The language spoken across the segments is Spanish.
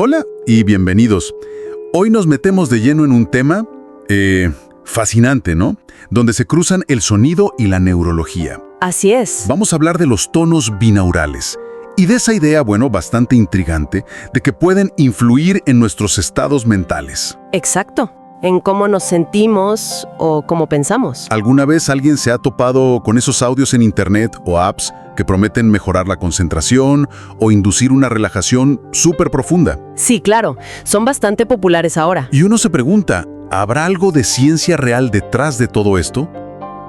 Hola y bienvenidos. Hoy nos metemos de lleno en un tema fascinante, ¿no? Donde se cruzan el sonido y la neurología. Así es. Vamos a hablar de los tonos binaurales y de esa idea, bastante intrigante, de que pueden influir en nuestros estados mentales. Exacto. En cómo nos sentimos o cómo pensamos. ¿Alguna vez alguien se ha topado con esos audios en internet o apps que prometen mejorar la concentración o inducir una relajación súper profunda? Sí, claro. Son bastante populares ahora. Y uno se pregunta, ¿habrá algo de ciencia real detrás de todo esto?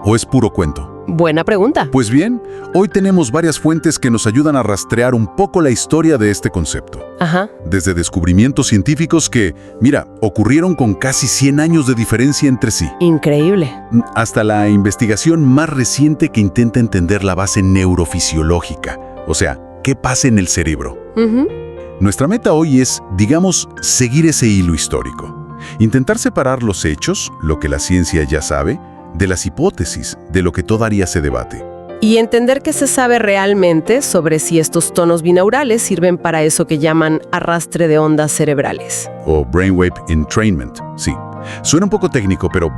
¿O es puro cuento? Buena pregunta. Pues bien, hoy tenemos varias fuentes que nos ayudan a rastrear un poco la historia de este concepto. Ajá. Desde descubrimientos científicos que, ocurrieron con casi 100 años de diferencia entre sí, Increíble. hasta la investigación más reciente que intenta entender la base neurofisiológica, o sea, qué pasa en el cerebro. Ujú. Nuestra meta hoy es, seguir ese hilo histórico. Intentar separar los hechos, lo que la ciencia ya sabe, de las hipótesis, de lo que todavía se debate. Y entender qué se sabe realmente sobre si estos tonos binaurales sirven para eso que llaman arrastre de ondas cerebrales. O brainwave entrainment, sí. Suena un poco técnico, pero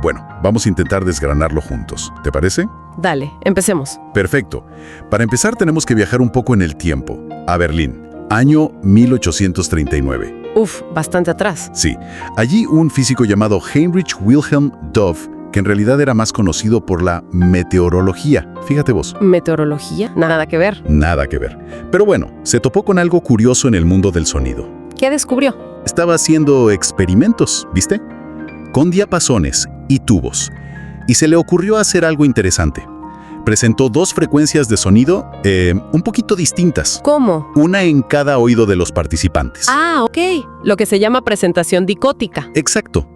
vamos a intentar desgranarlo juntos. ¿Te parece? Dale, empecemos. Perfecto. Para empezar tenemos que viajar un poco en el tiempo, a Berlín, año 1839. Bastante atrás. Sí, allí un físico llamado Heinrich Wilhelm Dove, que en realidad era más conocido por la meteorología. Fíjate vos. ¿Meteorología? Nada que ver. Nada que ver. Pero se topó con algo curioso en el mundo del sonido. ¿Qué descubrió? Estaba haciendo experimentos, ¿viste? Con diapasones y tubos. Y se le ocurrió hacer algo interesante. Presentó dos frecuencias de sonido un poquito distintas. ¿Cómo? Una en cada oído de los participantes. Ah, ok. Lo que se llama presentación dicótica. Exacto.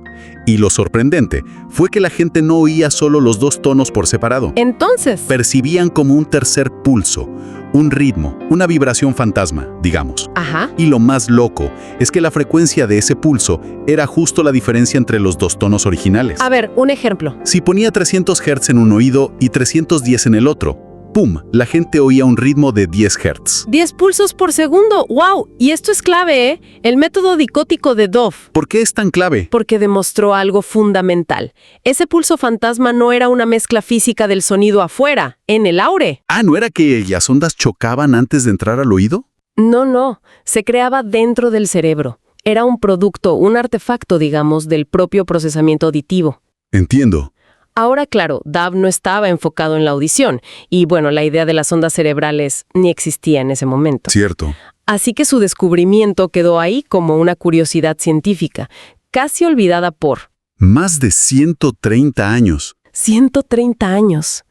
Y lo sorprendente fue que la gente no oía solo los dos tonos por separado. Entonces, Percibían como un tercer pulso, un ritmo, una vibración fantasma, digamos. ajá. Y lo más loco es que la frecuencia de ese pulso era justo la diferencia entre los dos tonos originales. A ver, un ejemplo. Si ponía 300 Hz en un oído y 310 en el otro, ¡pum!, la gente oía un ritmo de 10 Hz. 10 pulsos por segundo. ¡Wow! Y esto es clave, ¿eh? El método dicótico de Dove. ¿Por qué es tan clave? Porque demostró algo fundamental. Ese pulso fantasma no era una mezcla física del sonido afuera, en el aure. ¿No era que las ondas chocaban antes de entrar al oído? No. Se creaba dentro del cerebro. Era un producto, un artefacto, digamos, del propio procesamiento auditivo. Entiendo. Ahora, claro, Dove no estaba enfocado en la audición y, la idea de las ondas cerebrales ni existía en ese momento. Cierto. Así que su descubrimiento quedó ahí como una curiosidad científica, casi olvidada por Más de 130 años. 130 años.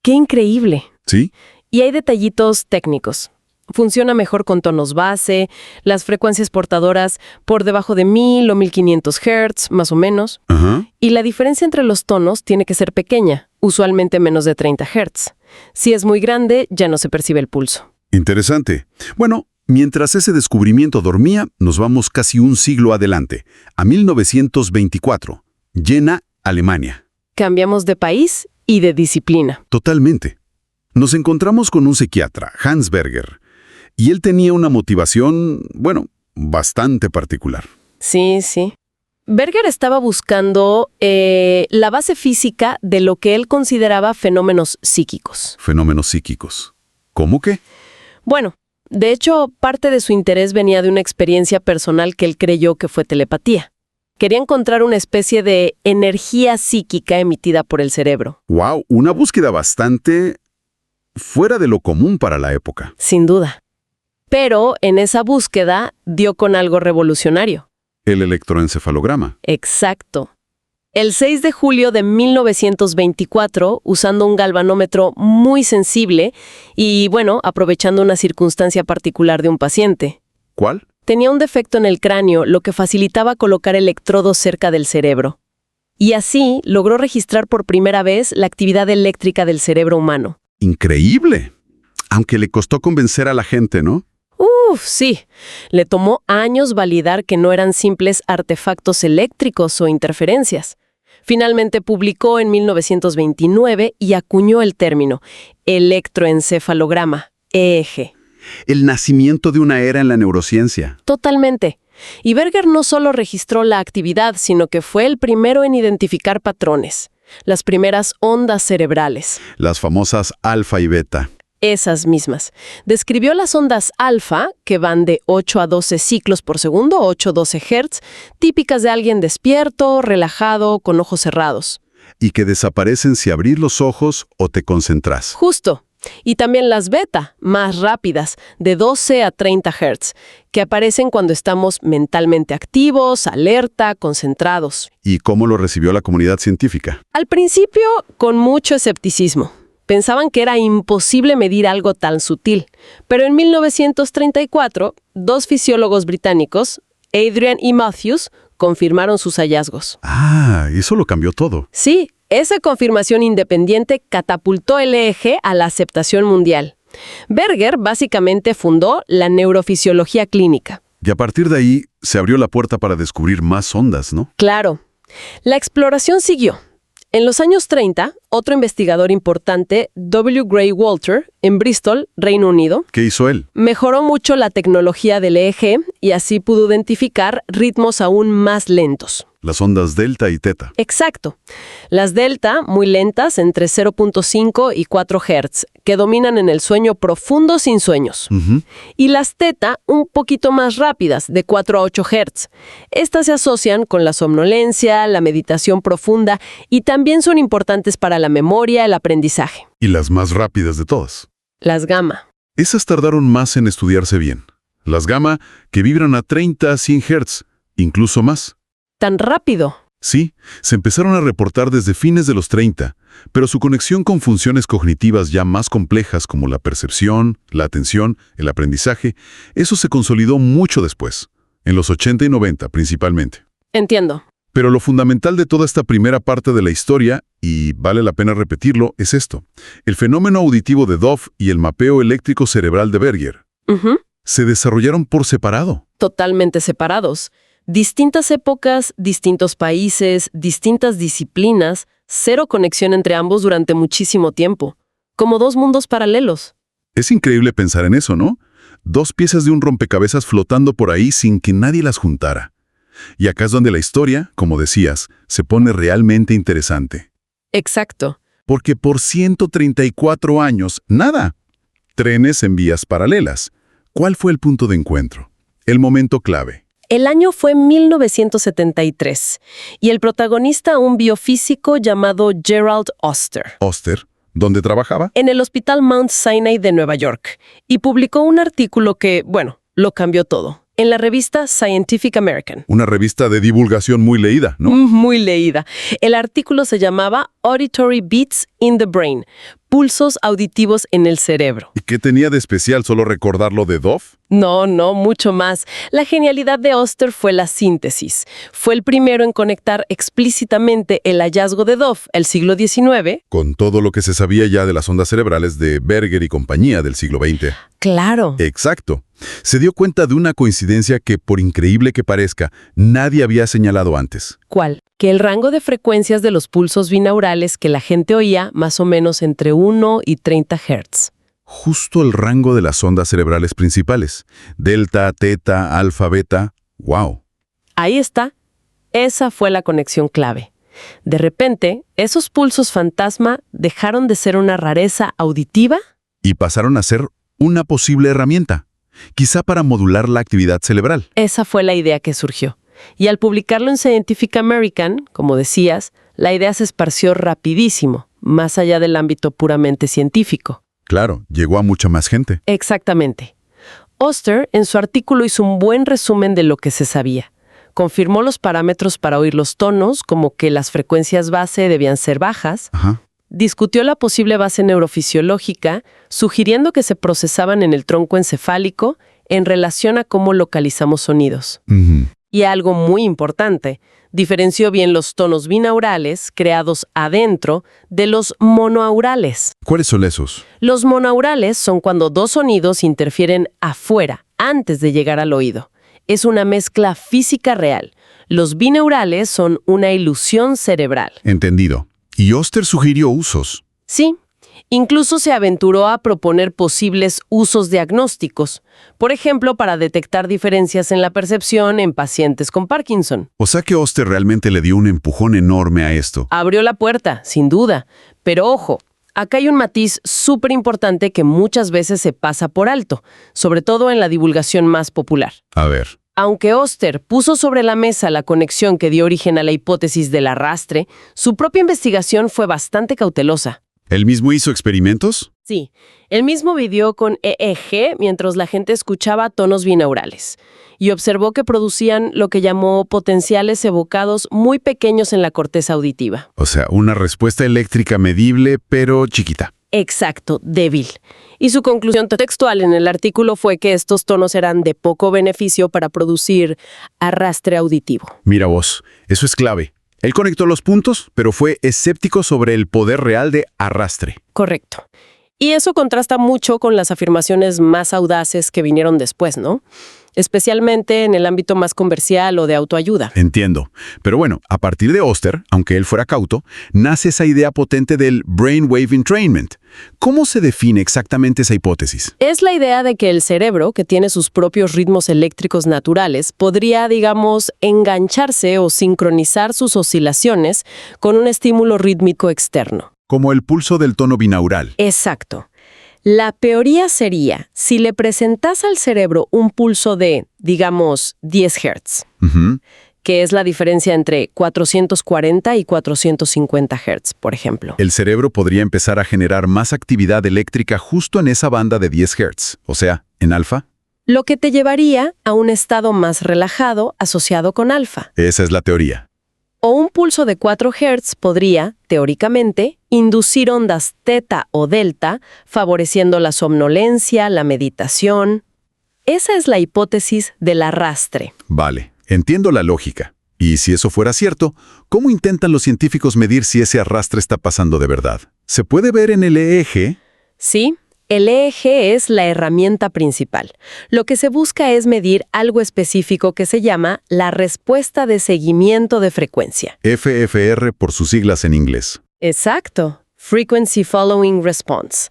¡Qué increíble! ¿Sí? Y hay detallitos técnicos. Funciona mejor con tonos base, las frecuencias portadoras por debajo de 1000 o 1500 Hz, más o menos. Ajá. Y la diferencia entre los tonos tiene que ser pequeña, usualmente menos de 30 Hz. Si es muy grande, ya no se percibe el pulso. Interesante. Mientras ese descubrimiento dormía, nos vamos casi un siglo adelante, a 1924, Jena, Alemania. Cambiamos de país y de disciplina. Totalmente. Nos encontramos con un psiquiatra, Hans Berger, y él tenía una motivación, bastante particular. Sí. Berger estaba buscando la base física de lo que él consideraba fenómenos psíquicos. Fenómenos psíquicos. ¿Cómo qué? De hecho, parte de su interés venía de una experiencia personal que él creyó que fue telepatía. Quería encontrar una especie de energía psíquica emitida por el cerebro. ¡Wow! Una búsqueda bastante fuera de lo común para la época. Sin duda. Pero en esa búsqueda dio con algo revolucionario. El electroencefalograma. Exacto. El 6 de julio de 1924, usando un galvanómetro muy sensible y, aprovechando una circunstancia particular de un paciente. ¿Cuál? Tenía un defecto en el cráneo, lo que facilitaba colocar electrodos cerca del cerebro. Y así logró registrar por primera vez la actividad eléctrica del cerebro humano. Increíble. Aunque le costó convencer a la gente, ¿no? Sí. Le tomó años validar que no eran simples artefactos eléctricos o interferencias. Finalmente publicó en 1929 y acuñó el término electroencefalograma, EEG. El nacimiento de una era en la neurociencia. Totalmente. Y Berger no solo registró la actividad, sino que fue el primero en identificar patrones, las primeras ondas cerebrales. Las famosas alfa y beta. Esas mismas. Describió las ondas alfa, que van de 8 a 12 ciclos por segundo, 8-12 Hz, típicas de alguien despierto, relajado, con ojos cerrados. Y que desaparecen si abrís los ojos o te concentras. Justo. Y también las beta, más rápidas, de 12 a 30 Hz, que aparecen cuando estamos mentalmente activos, alerta, concentrados. ¿Y cómo lo recibió la comunidad científica? Al principio, con mucho escepticismo. Pensaban que era imposible medir algo tan sutil. Pero en 1934, dos fisiólogos británicos, Adrian y Matthews, confirmaron sus hallazgos. Ah, eso lo cambió todo. Sí, esa confirmación independiente catapultó el EEG a la aceptación mundial. Berger básicamente fundó la neurofisiología clínica. Y a partir de ahí se abrió la puerta para descubrir más ondas, ¿no? Claro. La exploración siguió. En los años 30, otro investigador importante, W. Gray Walter, en Bristol, Reino Unido, ¿Qué hizo él? mejoró mucho la tecnología del EEG y así pudo identificar ritmos aún más lentos. Las ondas delta y teta. Exacto. Las delta, muy lentas, entre 0.5 y 4 Hz, que dominan en el sueño profundo sin sueños. Y las teta, un poquito más rápidas, de 4 a 8 Hz. Estas se asocian con la somnolencia, la meditación profunda y también son importantes para la memoria, el aprendizaje. Y las más rápidas de todas. Las gamma. Esas tardaron más en estudiarse bien. Las gamma, que vibran a 30 a 100 Hz, incluso más. ¿Tan rápido? Sí, se empezaron a reportar desde fines de los 30, pero su conexión con funciones cognitivas ya más complejas como la percepción, la atención, el aprendizaje, eso se consolidó mucho después, en los 80 y 90 principalmente. Entiendo. Pero lo fundamental de toda esta primera parte de la historia, y vale la pena repetirlo, es esto. El fenómeno auditivo de Dove y el mapeo eléctrico cerebral de Berger se desarrollaron por separado. Totalmente separados. Distintas épocas, distintos países, distintas disciplinas, cero conexión entre ambos durante muchísimo tiempo. Como dos mundos paralelos. Es increíble pensar en eso, ¿no? Dos piezas de un rompecabezas flotando por ahí sin que nadie las juntara. Y acá es donde la historia, como decías, se pone realmente interesante. Exacto. Porque por 134 años, nada. Trenes en vías paralelas. ¿Cuál fue el punto de encuentro? El momento clave. El año fue 1973 y el protagonista, un biofísico llamado Gerald Oster. Oster, ¿dónde trabajaba? En el Hospital Mount Sinai de Nueva York, y publicó un artículo que, lo cambió todo. En la revista Scientific American. Una revista de divulgación muy leída, ¿no? Muy leída. El artículo se llamaba Auditory Beats in the Brain, pulsos auditivos en el cerebro. ¿Y qué tenía de especial solo recordarlo de Dove? No, mucho más. La genialidad de Oster fue la síntesis. Fue el primero en conectar explícitamente el hallazgo de Dove, el siglo XIX. Con todo lo que se sabía ya de las ondas cerebrales de Berger y compañía del siglo XX. Claro. Exacto. Se dio cuenta de una coincidencia que, por increíble que parezca, nadie había señalado antes. ¿Cuál? Que el rango de frecuencias de los pulsos binaurales que la gente oía, más o menos entre 1 y 30 Hz. Justo el rango de las ondas cerebrales principales. Delta, teta, alfa, beta. ¡Wow! Ahí está. Esa fue la conexión clave. De repente, esos pulsos fantasma dejaron de ser una rareza auditiva y pasaron a ser una posible herramienta, quizá para modular la actividad cerebral. Esa fue la idea que surgió. Y al publicarlo en Scientific American, como decías, la idea se esparció rapidísimo, más allá del ámbito puramente científico. Claro, llegó a mucha más gente. Exactamente. Oster, en su artículo, hizo un buen resumen de lo que se sabía. Confirmó los parámetros para oír los tonos, como que las frecuencias base debían ser bajas. Discutió la posible base neurofisiológica, sugiriendo que se procesaban en el tronco encefálico en relación a cómo localizamos sonidos. Y algo muy importante, diferenció bien los tonos binaurales creados adentro de los monoaurales. ¿Cuáles son esos? Los monoaurales son cuando dos sonidos interfieren afuera, antes de llegar al oído. Es una mezcla física real. Los binaurales son una ilusión cerebral. Entendido. Y Oster sugirió usos. Sí, Incluso se aventuró a proponer posibles usos diagnósticos, por ejemplo, para detectar diferencias en la percepción en pacientes con Parkinson. O sea que Oster realmente le dio un empujón enorme a esto. Abrió la puerta, sin duda. Pero ojo, acá hay un matiz súper importante que muchas veces se pasa por alto, sobre todo en la divulgación más popular. A ver. Aunque Oster puso sobre la mesa la conexión que dio origen a la hipótesis del arrastre, su propia investigación fue bastante cautelosa. ¿Él mismo hizo experimentos? Sí, él mismo vivió con EEG mientras la gente escuchaba tonos binaurales y observó que producían lo que llamó potenciales evocados muy pequeños en la corteza auditiva. O sea, una respuesta eléctrica medible, pero chiquita. Exacto, débil. Y su conclusión textual en el artículo fue que estos tonos eran de poco beneficio para producir arrastre auditivo. Mira vos, eso es clave. Él conectó los puntos, pero fue escéptico sobre el poder real de arrastre. Correcto. Y eso contrasta mucho con las afirmaciones más audaces que vinieron después, ¿no? Especialmente en el ámbito más comercial o de autoayuda. Entiendo. Pero bueno, a partir de Oster, aunque él fuera cauto, nace esa idea potente del brainwave entrainment. ¿Cómo se define exactamente esa hipótesis? Es la idea de que el cerebro, que tiene sus propios ritmos eléctricos naturales, podría, digamos, engancharse o sincronizar sus oscilaciones con un estímulo rítmico externo. Como el pulso del tono binaural. Exacto. La teoría sería, si le presentas al cerebro un pulso de, digamos, 10 Hz, que es la diferencia entre 440 y 450 Hz, por ejemplo. El cerebro podría empezar a generar más actividad eléctrica justo en esa banda de 10 Hz, o sea, en alfa. Lo que te llevaría a un estado más relajado asociado con alfa. Esa es la teoría. O un pulso de 4 Hz podría, teóricamente, inducir ondas teta o delta, favoreciendo la somnolencia, la meditación. Esa es la hipótesis del arrastre. Vale, entiendo la lógica. Y si eso fuera cierto, ¿cómo intentan los científicos medir si ese arrastre está pasando de verdad? ¿Se puede ver en el EEG? Sí. El EEG es la herramienta principal. Lo que se busca es medir algo específico que se llama la respuesta de seguimiento de frecuencia. FFR por sus siglas en inglés. Exacto. Frequency Following Response.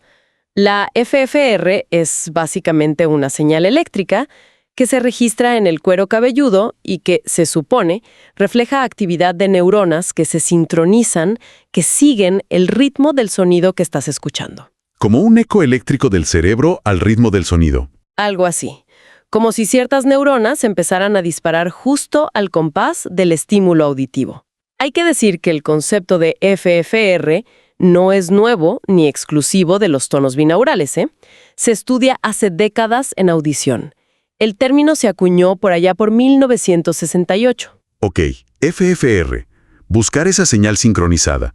La FFR es básicamente una señal eléctrica que se registra en el cuero cabelludo y que, se supone, refleja actividad de neuronas que se sincronizan, que siguen el ritmo del sonido que estás escuchando. Como un eco eléctrico del cerebro al ritmo del sonido. Algo así. Como si ciertas neuronas empezaran a disparar justo al compás del estímulo auditivo. Hay que decir que el concepto de FFR no es nuevo ni exclusivo de los tonos binaurales, ¿eh? Se estudia hace décadas en audición. El término se acuñó por allá por 1968. Ok, FFR. Buscar esa señal sincronizada.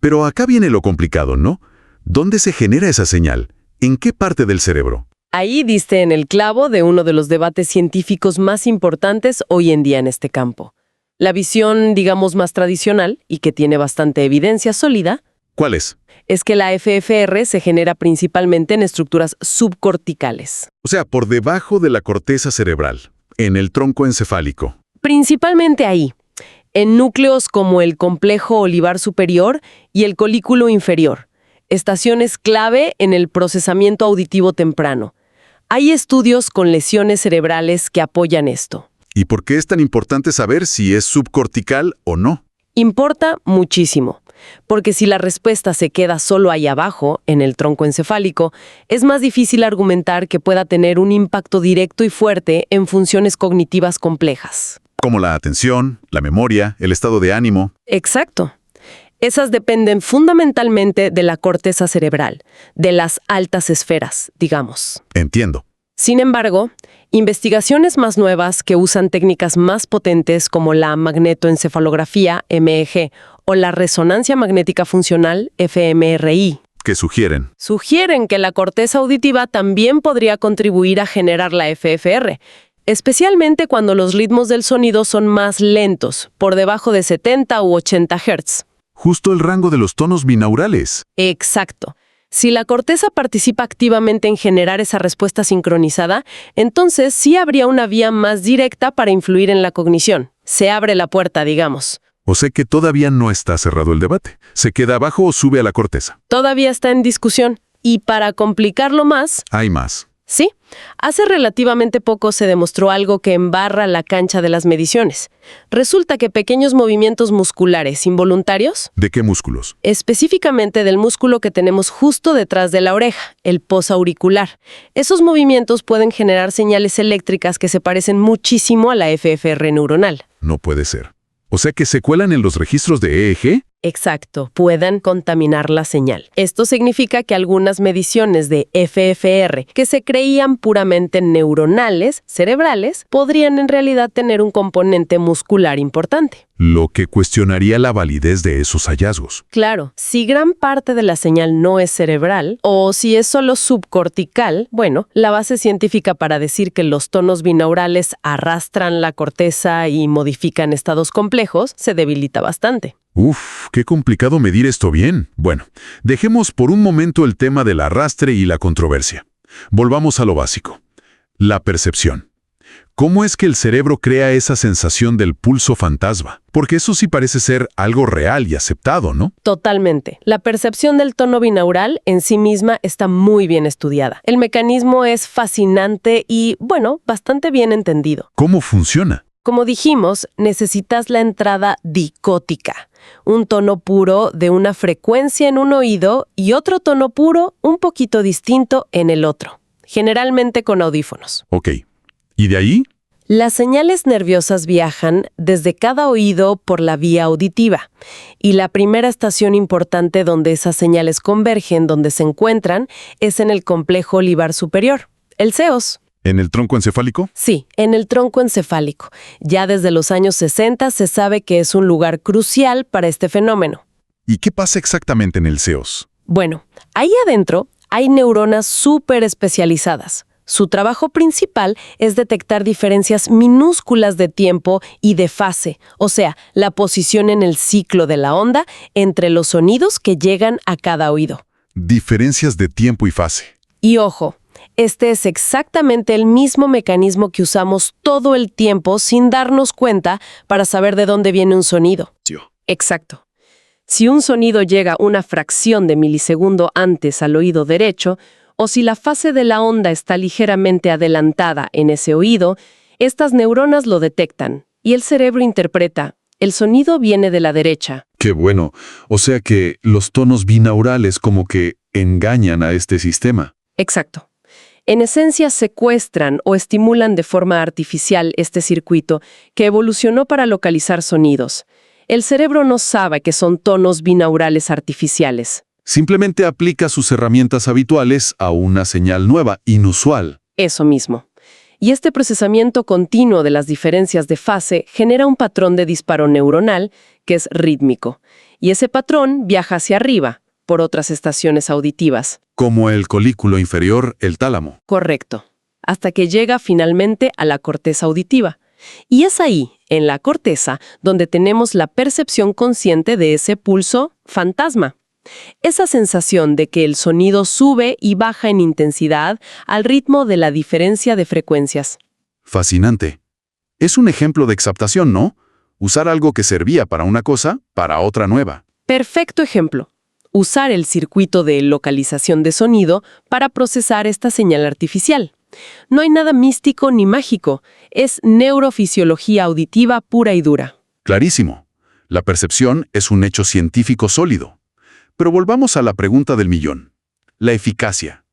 Pero acá viene lo complicado, ¿no? ¿Dónde se genera esa señal? ¿En qué parte del cerebro? Ahí diste en el clavo de uno de los debates científicos más importantes hoy en día en este campo. La visión, digamos, más tradicional, y que tiene bastante evidencia sólida, ¿Cuál es? es que la FFR se genera principalmente en estructuras subcorticales. O sea, por debajo de la corteza cerebral, en el tronco encefálico. Principalmente ahí, en núcleos como el complejo olivar superior y el colículo inferior. Estaciones clave en el procesamiento auditivo temprano. Hay estudios con lesiones cerebrales que apoyan esto. ¿Y por qué es tan importante saber si es subcortical o no? Importa muchísimo, porque si la respuesta se queda solo ahí abajo, en el tronco encefálico, es más difícil argumentar que pueda tener un impacto directo y fuerte en funciones cognitivas complejas. Como la atención, la memoria, el estado de ánimo. Exacto. Esas dependen fundamentalmente de la corteza cerebral, de las altas esferas, digamos. Entiendo. Sin embargo, investigaciones más nuevas que usan técnicas más potentes como la magnetoencefalografía, MEG, o la resonancia magnética funcional, fMRI, ¿Qué sugieren? sugieren que la corteza auditiva también podría contribuir a generar la FFR, especialmente cuando los ritmos del sonido son más lentos, por debajo de 70 u 80 Hz. Justo el rango de los tonos binaurales. Exacto. Si la corteza participa activamente en generar esa respuesta sincronizada, entonces sí habría una vía más directa para influir en la cognición. Se abre la puerta, digamos. O sea que todavía no está cerrado el debate. ¿Se queda abajo o sube a la corteza? Todavía está en discusión. Y para complicarlo más, Hay más. sí, hace relativamente poco se demostró algo que embarra la cancha de las mediciones. Resulta que pequeños movimientos musculares involuntarios, ¿De qué músculos? específicamente del músculo que tenemos justo detrás de la oreja, el posauricular, esos movimientos pueden generar señales eléctricas que se parecen muchísimo a la FFR neuronal. No puede ser. O sea que se cuelan en los registros de EEG. Exacto, puedan contaminar la señal. Esto significa que algunas mediciones de FFR que se creían puramente neuronales, cerebrales, podrían en realidad tener un componente muscular importante. Lo que cuestionaría la validez de esos hallazgos. Claro, si gran parte de la señal no es cerebral o si es solo subcortical, bueno, la base científica para decir que los tonos binaurales arrastran la corteza y modifican estados complejos se debilita bastante. Uf, qué complicado medir esto bien. Bueno, dejemos por un momento el tema del arrastre y la controversia. Volvamos a lo básico. La percepción. ¿Cómo es que el cerebro crea esa sensación del pulso fantasma? Porque eso sí parece ser algo real y aceptado, ¿no? Totalmente. La percepción del tono binaural en sí misma está muy bien estudiada. El mecanismo es fascinante y, bueno, bastante bien entendido. ¿Cómo funciona? Como dijimos, necesitas la entrada dicótica, un tono puro de una frecuencia en un oído y otro tono puro un poquito distinto en el otro, generalmente con audífonos. Ok. ¿Y de ahí? Las señales nerviosas viajan desde cada oído por la vía auditiva, y la primera estación importante donde esas señales convergen, donde se encuentran, es en el complejo olivar superior, el CEOS. ¿En el tronco encefálico? Sí, en el tronco encefálico. Ya desde los años 60 se sabe que es un lugar crucial para este fenómeno. ¿Y qué pasa exactamente en el CEOS? Bueno, ahí adentro hay neuronas súper especializadas. Su trabajo principal es detectar diferencias minúsculas de tiempo y de fase, o sea, la posición en el ciclo de la onda entre los sonidos que llegan a cada oído. Diferencias de tiempo y fase. Y ojo, este es exactamente el mismo mecanismo que usamos todo el tiempo sin darnos cuenta para saber de dónde viene un sonido. Exacto. Si un sonido llega una fracción de milisegundo antes al oído derecho, o si la fase de la onda está ligeramente adelantada en ese oído, estas neuronas lo detectan y el cerebro interpreta, el sonido viene de la derecha. Qué bueno. O sea que los tonos binaurales como que engañan a este sistema. Exacto. En esencia, secuestran o estimulan de forma artificial este circuito que evolucionó para localizar sonidos. El cerebro no sabe que son tonos binaurales artificiales. Simplemente aplica sus herramientas habituales a una señal nueva, inusual. Eso mismo. Y este procesamiento continuo de las diferencias de fase genera un patrón de disparo neuronal que es rítmico. Y ese patrón viaja hacia arriba, por otras estaciones auditivas. Como el colículo inferior, el tálamo. Correcto. Hasta que llega finalmente a la corteza auditiva. Y es ahí, en la corteza, donde tenemos la percepción consciente de ese pulso fantasma. Esa sensación de que el sonido sube y baja en intensidad al ritmo de la diferencia de frecuencias. Fascinante. Es un ejemplo de exaptación, ¿no? Usar algo que servía para una cosa, para otra nueva. Perfecto ejemplo. Usar el circuito de localización de sonido para procesar esta señal artificial. No hay nada místico ni mágico, es neurofisiología auditiva pura y dura. Clarísimo. La percepción es un hecho científico sólido. Pero volvamos a la pregunta del millón. La eficacia.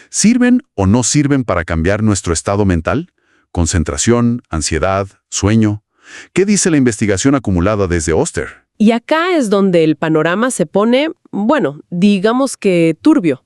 ¿Sirven o no sirven para cambiar nuestro estado mental? Concentración, ansiedad, sueño. ¿Qué dice la investigación acumulada desde Oster? Y acá es donde el panorama se pone, bueno, digamos que turbio,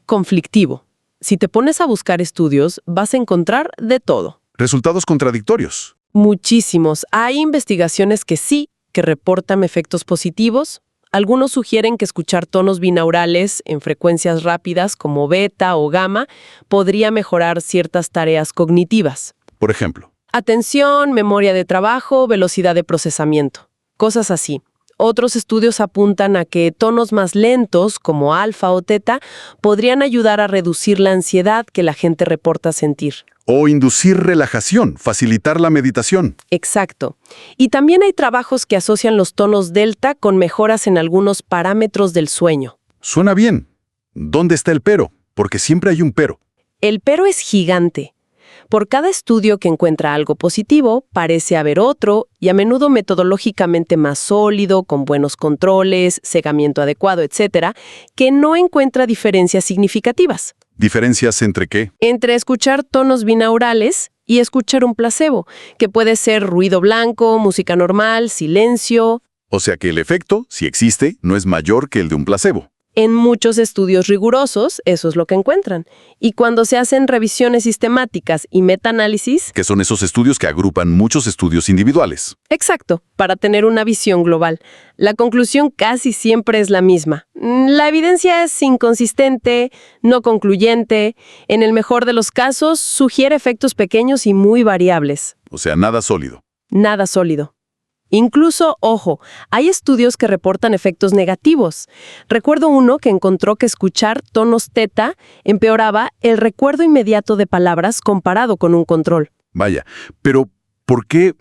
conflictivo. Si te pones a buscar estudios, vas a encontrar de todo. Resultados contradictorios. Muchísimos. Hay investigaciones que sí, que reportan efectos positivos. Algunos sugieren que escuchar tonos binaurales en frecuencias rápidas como beta o gamma podría mejorar ciertas tareas cognitivas. Por ejemplo. Atención, memoria de trabajo, velocidad de procesamiento. Cosas así. Otros estudios apuntan a que tonos más lentos, como alfa o teta, podrían ayudar a reducir la ansiedad que la gente reporta sentir. O inducir relajación, facilitar la meditación. Exacto. Y también hay trabajos que asocian los tonos delta con mejoras en algunos parámetros del sueño. Suena bien. ¿Dónde está el pero? Porque siempre hay un pero. El pero es gigante. Por cada estudio que encuentra algo positivo, parece haber otro, y a menudo metodológicamente más sólido, con buenos controles, segamiento adecuado, etcétera, que no encuentra diferencias significativas. ¿Diferencias entre qué? Entre escuchar tonos binaurales y escuchar un placebo, que puede ser ruido blanco, música normal, silencio. O sea que el efecto, si existe, no es mayor que el de un placebo. En muchos estudios rigurosos, eso es lo que encuentran. Y cuando se hacen revisiones sistemáticas y metaanálisis... Que son esos estudios que agrupan muchos estudios individuales. Exacto, para tener una visión global. La conclusión casi siempre es la misma. La evidencia es inconsistente, no concluyente. En el mejor de los casos, sugiere efectos pequeños y muy variables. O sea, nada sólido. Nada sólido. Incluso, ojo, hay estudios que reportan efectos negativos. Recuerdo uno que encontró que escuchar tonos teta empeoraba el recuerdo inmediato de palabras comparado con un control. Vaya, pero ¿por qué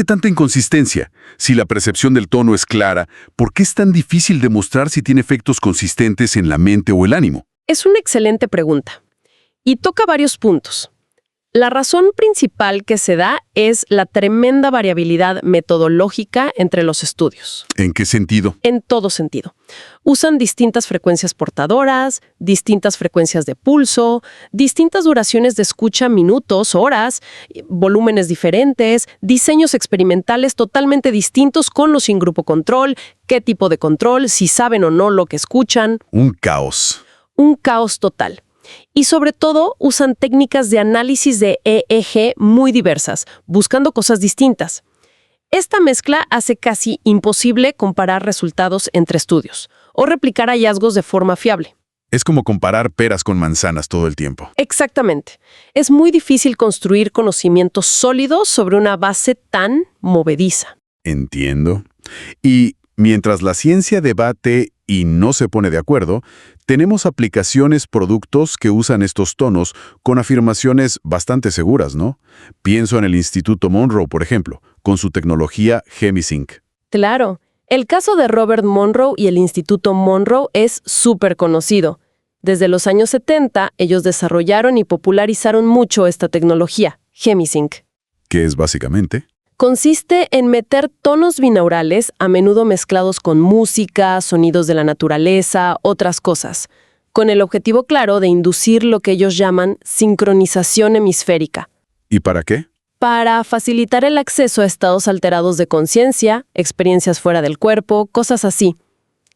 tanta inconsistencia? Si la percepción del tono es clara, ¿por qué es tan difícil demostrar si tiene efectos consistentes en la mente o el ánimo? Es una excelente pregunta. Y toca varios puntos. La razón principal que se da es la tremenda variabilidad metodológica entre los estudios. ¿En qué sentido? En todo sentido. Usan distintas frecuencias portadoras, distintas frecuencias de pulso, distintas duraciones de escucha, minutos, horas, volúmenes diferentes, diseños experimentales totalmente distintos con o sin grupo control, qué tipo de control, si saben o no lo que escuchan. Un caos. Un caos total. Y sobre todo, usan técnicas de análisis de EEG muy diversas, buscando cosas distintas. Esta mezcla hace casi imposible comparar resultados entre estudios o replicar hallazgos de forma fiable. Es como comparar peras con manzanas todo el tiempo. Exactamente. Es muy difícil construir conocimientos sólidos sobre una base tan movediza. Entiendo. Y mientras la ciencia debate y no se pone de acuerdo, tenemos aplicaciones, productos que usan estos tonos con afirmaciones bastante seguras, ¿no? Pienso en el Instituto Monroe, por ejemplo, con su tecnología Gemisync. Claro. El caso de Robert Monroe y el Instituto Monroe es súper conocido. Desde los años 70, ellos desarrollaron y popularizaron mucho esta tecnología, Gemisync. ¿Qué es básicamente? Consiste en meter tonos binaurales, a menudo mezclados con música, sonidos de la naturaleza, otras cosas, con el objetivo claro de inducir lo que ellos llaman sincronización hemisférica. ¿Y para qué? Para facilitar el acceso a estados alterados de conciencia, experiencias fuera del cuerpo, cosas así.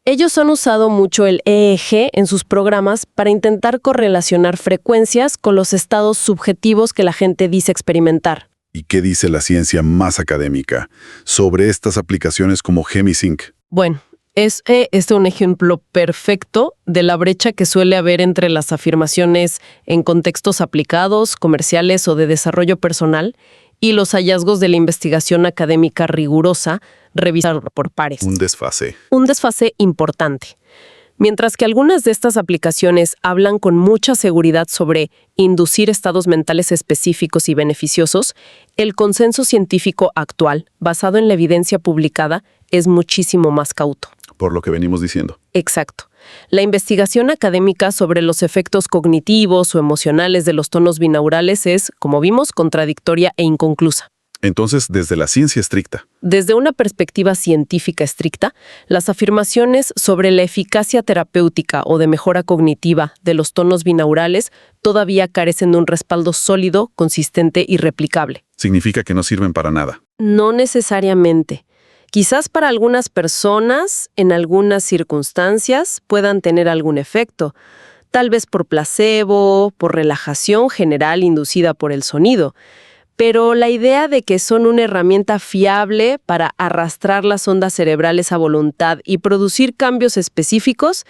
Ellos han usado mucho el EEG en sus programas para intentar correlacionar frecuencias con los estados subjetivos que la gente dice experimentar. ¿Y qué dice la ciencia más académica sobre estas aplicaciones como Gemisync? Bueno, es un ejemplo perfecto de la brecha que suele haber entre las afirmaciones en contextos aplicados, comerciales o de desarrollo personal y los hallazgos de la investigación académica rigurosa revisada por pares. Un desfase. Un desfase importante. Mientras que algunas de estas aplicaciones hablan con mucha seguridad sobre inducir estados mentales específicos y beneficiosos, el consenso científico actual, basado en la evidencia publicada, es muchísimo más cauto. Por lo que venimos diciendo. Exacto. La investigación académica sobre los efectos cognitivos o emocionales de los tonos binaurales es, como vimos, contradictoria e inconclusa. Entonces, desde la ciencia estricta. Desde una perspectiva científica estricta, las afirmaciones sobre la eficacia terapéutica o de mejora cognitiva de los tonos binaurales todavía carecen de un respaldo sólido, consistente y replicable. Significa que no sirven para nada. No necesariamente. Quizás para algunas personas, en algunas circunstancias, puedan tener algún efecto. Tal vez por placebo, por relajación general inducida por el sonido. Pero la idea de que son una herramienta fiable para arrastrar las ondas cerebrales a voluntad y producir cambios específicos,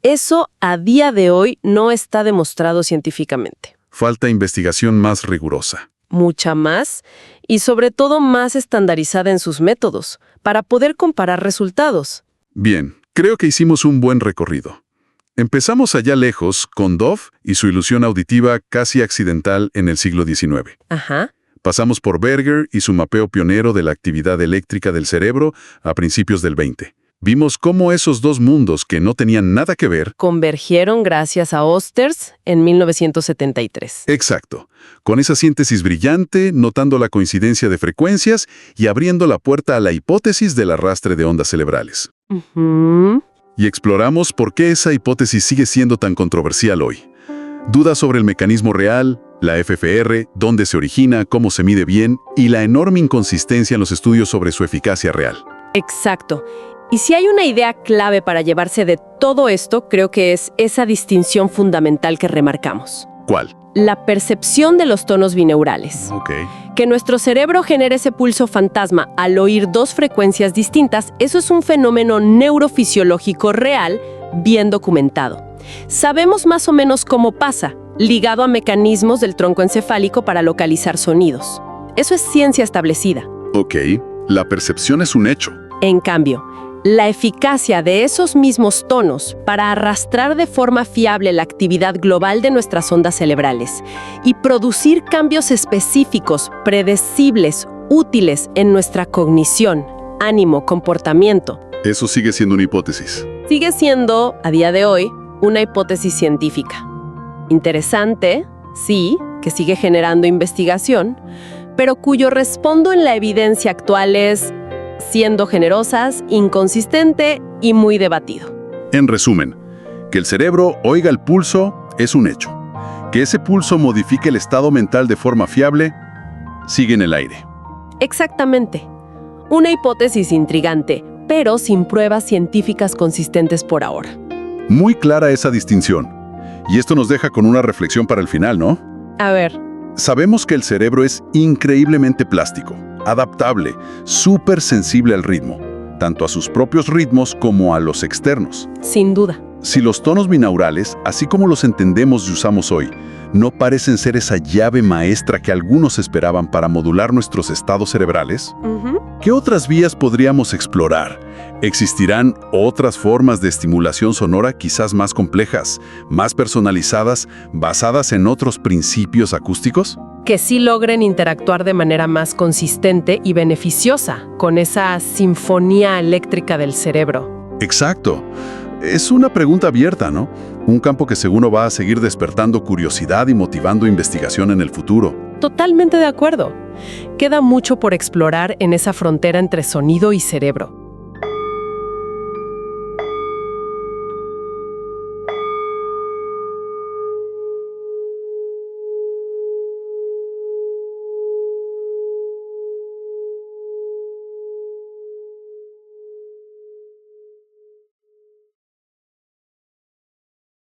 eso a día de hoy no está demostrado científicamente. Falta investigación más rigurosa. Mucha más, y sobre todo más estandarizada en sus métodos, para poder comparar resultados. Bien, creo que hicimos un buen recorrido. Empezamos allá lejos con Dove y su ilusión auditiva casi accidental en el siglo XIX. Ajá. Pasamos por Berger y su mapeo pionero de la actividad eléctrica del cerebro a principios del XX. Vimos cómo esos dos mundos que no tenían nada que ver. Convergieron gracias a Osters en 1973. Exacto. Con esa síntesis brillante, notando la coincidencia de frecuencias y abriendo la puerta a la hipótesis del arrastre de ondas cerebrales. Ujú. Y exploramos por qué esa hipótesis sigue siendo tan controversial hoy. Dudas sobre el mecanismo real, la FFR, dónde se origina, cómo se mide bien y la enorme inconsistencia en los estudios sobre su eficacia real. Exacto. Y si hay una idea clave para llevarse de todo esto, creo que es esa distinción fundamental que remarcamos. ¿Cuál? La percepción de los tonos bineurales. Ok. Que nuestro cerebro genere ese pulso fantasma al oír dos frecuencias distintas, eso es un fenómeno neurofisiológico real, bien documentado. Sabemos más o menos cómo pasa, ligado a mecanismos del tronco encefálico para localizar sonidos. Eso es ciencia establecida. Ok. La percepción es un hecho. En cambio, la eficacia de esos mismos tonos para arrastrar de forma fiable la actividad global de nuestras ondas cerebrales y producir cambios específicos, predecibles, útiles en nuestra cognición, ánimo, comportamiento, Eso sigue siendo una hipótesis. sigue siendo, a día de hoy, una hipótesis científica. Interesante, sí, que sigue generando investigación, pero cuyo respondo en la evidencia actual es, siendo generosas, inconsistente y muy debatido. En resumen, que el cerebro oiga el pulso es un hecho. Que ese pulso modifique el estado mental de forma fiable sigue en el aire. Exactamente. Una hipótesis intrigante, pero sin pruebas científicas consistentes por ahora. Muy clara esa distinción. Y esto nos deja con una reflexión para el final, ¿no? A ver, Sabemos que el cerebro es increíblemente plástico, adaptable, súper sensible al ritmo, tanto a sus propios ritmos como a los externos. sin duda. Si los tonos binaurales, así como los entendemos y usamos hoy, no parecen ser esa llave maestra que algunos esperaban para modular nuestros estados cerebrales, ¿qué otras vías podríamos explorar? ¿Existirán otras formas de estimulación sonora quizás más complejas, más personalizadas, basadas en otros principios acústicos? Que sí logren interactuar de manera más consistente y beneficiosa con esa sinfonía eléctrica del cerebro. Exacto. Es una pregunta abierta, ¿no? Un campo que seguro va a seguir despertando curiosidad y motivando investigación en el futuro. Totalmente de acuerdo. Queda mucho por explorar en esa frontera entre sonido y cerebro.